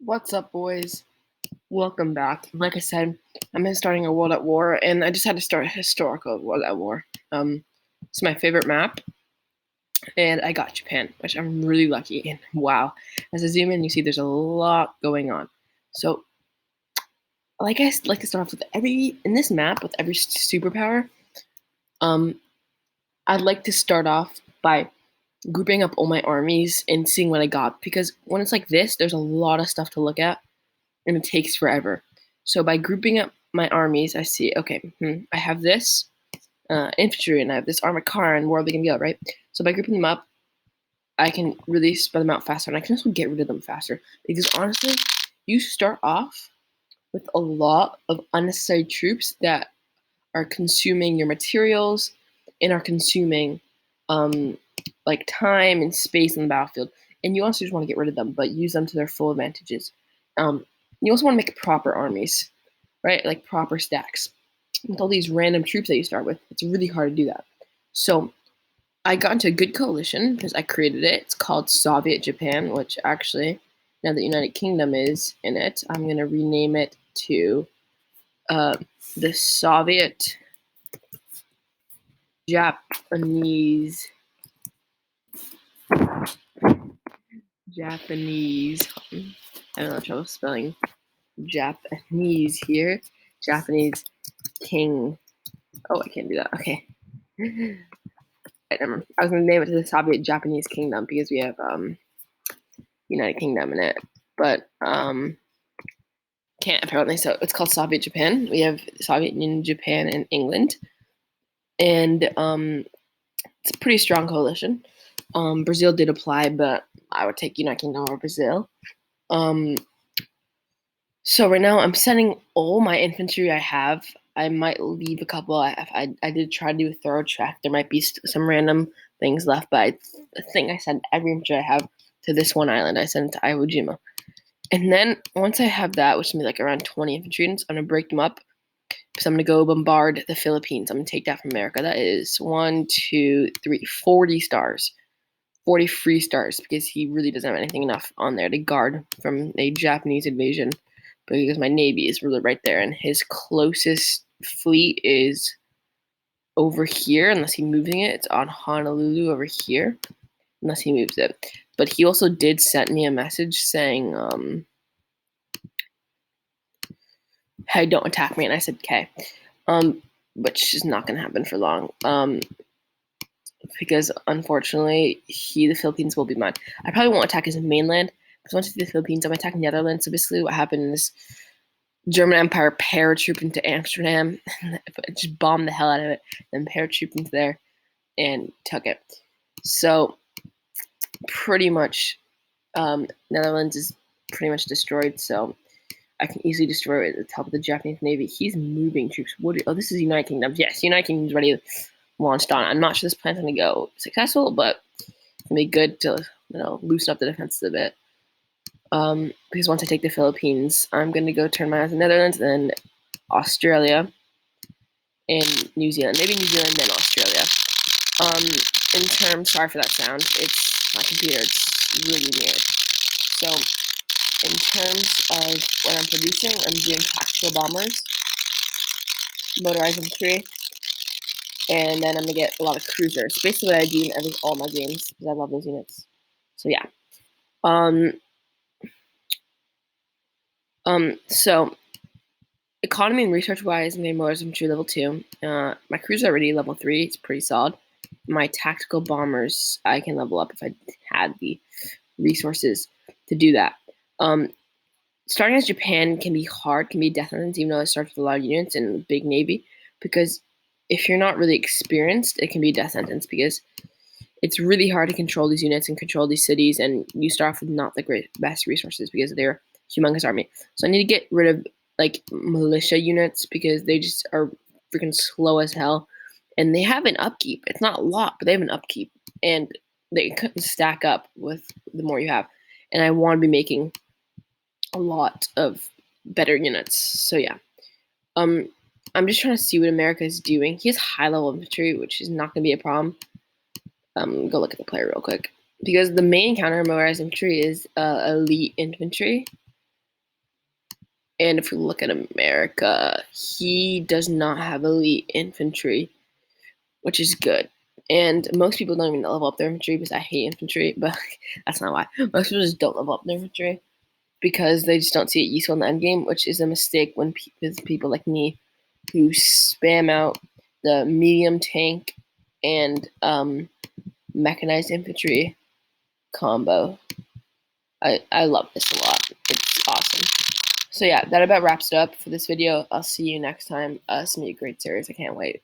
What's up, boys? Welcome back. Like I said, I'm starting a World at War, and I just had to start a historical World at War. It's my favorite map, and I got Japan, which I'm really lucky. And wow, as I zoom in, you see there's a lot going on. So, like I like to start off with every in this map with every superpower. Um, I'd like to start off by grouping up all my armies and seeing what I got, because when it's like this, there's a lot of stuff to look at and it takes forever. So by grouping up my armies, I see, okay, I have this infantry and I have this armored car, and where are they going to go, right? So by grouping them up, I can really spread them out faster, and I can also get rid of them faster. Because honestly, you start off with a lot of unnecessary troops that are consuming your materials and are consuming um, like time and space in the battlefield. And you also just want to get rid of them, but use them to their full advantages. Um, you also want to make proper armies, right? Like proper stacks. With all these random troops that you start with, it's really hard to do that. So I got into a good coalition because I created it. It's called Soviet Japan, which actually, now that United Kingdom is in it, I'm going to rename it to uh, the Soviet Japanese Japanese. I don't know trouble spelling Japanese here. Japanese King. Oh, I can't do that. Okay. I was gonna name it to the Soviet Japanese Kingdom because we have United Kingdom in it, but can't apparently. So it's called Soviet Japan. We have Soviet Union, Japan, and England, and it's a pretty strong coalition. Brazil did apply, but I would take United Kingdom over Brazil. Um, so right now I'm sending all my infantry I have. I might leave a couple. I did try to do a thorough check. There might be some random things left, but I think I sent every infantry I have to this one island. I sent it to Iwo Jima. And then once I have that, which is gonna be like around 20 infantry units, I'm gonna break them up. So I'm gonna go bombard the Philippines. I'm gonna take that from America. That is 1, 2, 3, 40 stars. 40 free stars because he really doesn't have anything enough on there to guard from a Japanese invasion. But because my navy is really right there, and his closest fleet is over here, unless he's moving it. It's on Honolulu over here, unless he moves it. But he also did send me a message saying, "Hey, don't attack me," and I said, "Okay," which is not going to happen for long. Because unfortunately, the Philippines will be mine. I probably won't attack his mainland because once I see the Philippines, I'm attacking Netherlands. So basically, what happened is German Empire paratrooped into Amsterdam, just bombed the hell out of it, then paratrooped into there and took it. So pretty much, Netherlands is pretty much destroyed. So I can easily destroy it at the top of the Japanese Navy. He's moving troops. This is United Kingdom. Yes, United Kingdom's ready launched on. I'm not sure this plan's going to go successful, but it's going to be good to loosen up the defenses a bit. Because once I take the Philippines, I'm going to go turn my eyes on the Netherlands, then Australia, and New Zealand. Maybe New Zealand, then Australia. Sorry for that sound. It's my computer. It's really weird. So, in terms of what I'm producing, I'm doing tactical bombers, motorized infantry, and then I'm gonna get a lot of cruisers. Basically, what I do in all my games because I love those units. So yeah. So economy and research wise, I'm getting motorized infantry level 2. My cruiser already level 3. It's pretty solid. My tactical bombers I can level up if I had the resources to do that. Starting as Japan can be hard, can be a death sentence, even though it starts with a lot of units and a big navy, because if you're not really experienced, it can be a death sentence because it's really hard to control these units and control these cities, and you start off with not the best resources because they're humongous army. So I need to get rid of like militia units because they just are freaking slow as hell, and they have an upkeep. It's not a lot, but they have an upkeep, and they couldn't stack up with the more you have. And I want to be making a lot of better units. So yeah. I'm just trying to see what America is doing. He has high level infantry, which is not going to be a problem. Go look at the player real quick because the main counter motorized infantry is elite infantry, And if we look at America, he does not have elite infantry, which is good. And most people don't even level up their infantry because I hate infantry, but that's not why. Most people just don't level up their infantry because they just don't see it useful in the end game, which is a mistake when people like me who spam out the medium tank and mechanized infantry combo. I love this a lot. It's awesome. So yeah, that about wraps it up for this video. I'll see you next time. It's gonna be a great series. I can't wait.